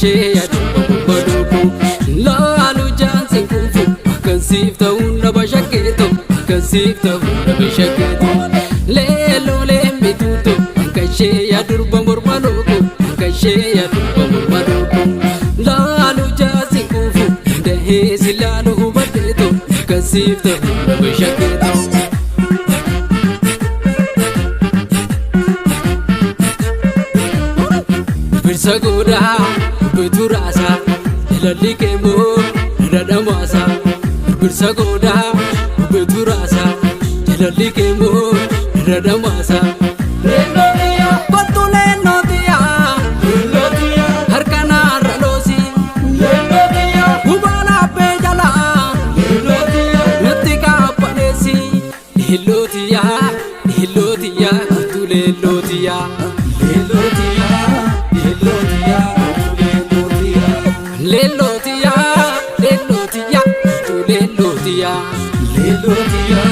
kashee yaaduu baduuku laalu jaansi kufu akkansiif ta'uun dhaba shakkeetu akkansiif ta'uun dhaba shakkeetu leeloo leembituutu kashee yaaduu morma looku kashee yaaduu morma looku laalu jaansi kufu danda'ee si laalu hubateetu akkansiif ta'uun dhaba shakkeetu. Sagoda beturasa lalli kemo radamasa birsagoda beturasa lalli kemo radamasa lenotia patu lenotia lenotia harkana ralosi lenotia ubala pejala lenotia natika panesi lenotia lenotia tu lenotia lenotia Lelotia, lelotia, tu lelotia, lelotia,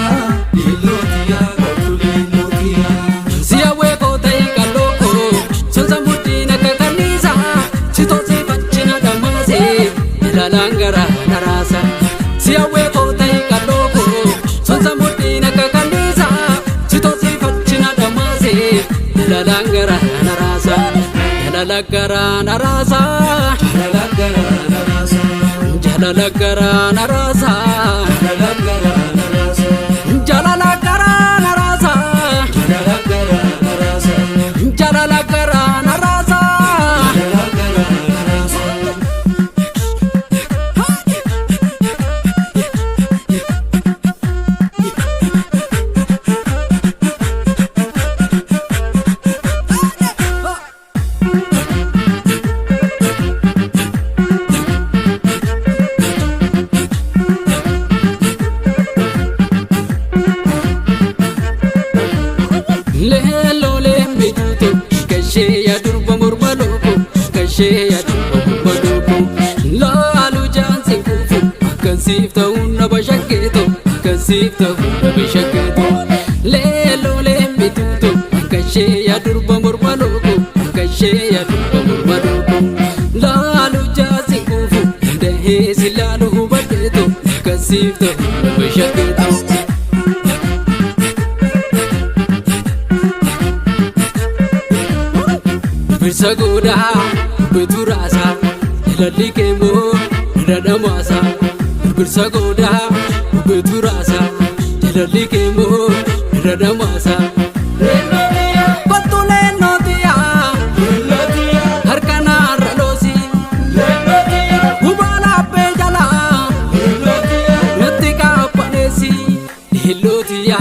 lelotia, tu lelotia. Sia weko taika loko, sonza mutina kakanisa, chitosi fachina damase, la langara narasa. Sia weko taika loko, sonza mutina kakanisa, chitosi fachina damase, la langara narasa. Jalalagara narasa, jalalagara narasa, jalalagara narasa, jalalagara narasa, jalalagara narasa, jalalagara narasa, jalalagara narasa, jalalagara narasa. Leelo leembituutu kashee yaaduu morma looku kashee yaaduu morma looku laalu jaansi kufu akkansiif ta'uun dhaba shakkeetu akkansiif ta'uun dhaba shakkeetu leelo leembituutu kashee yaaduu morma looku kashee yaaduu morma looku laalu jaansi kufu danda'ee si laalu hubateetu akkansiif ta'uun dhaba shakkeetu. Sagoda beturasa lalli kemo radamasa birsagoda beturasa lalli kemo radamasa lenotia patu lenotia lenotia harkana ralosi lenotia ubala pejala lenotia natika panesi lenotia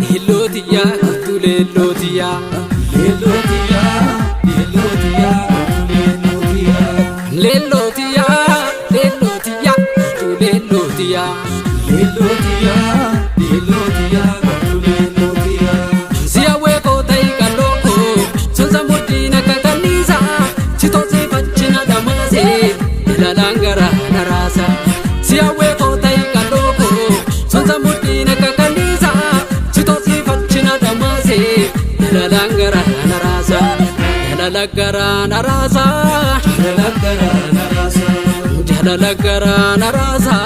lenotia tu lenotia lenotia Lelotia, lelotia, tu lelotia, lelotia, lelotia, tu lelotia. Sia weko taika loko, sonza mutina kakanisa, chitosi fachina damase, la langara narasa. Sia weko taika loko, sonza mutina kakanisa, chitosi fachina damase, la langara narasa. Jalalagara narasa, jalalagara narasa, jalalagara narasa.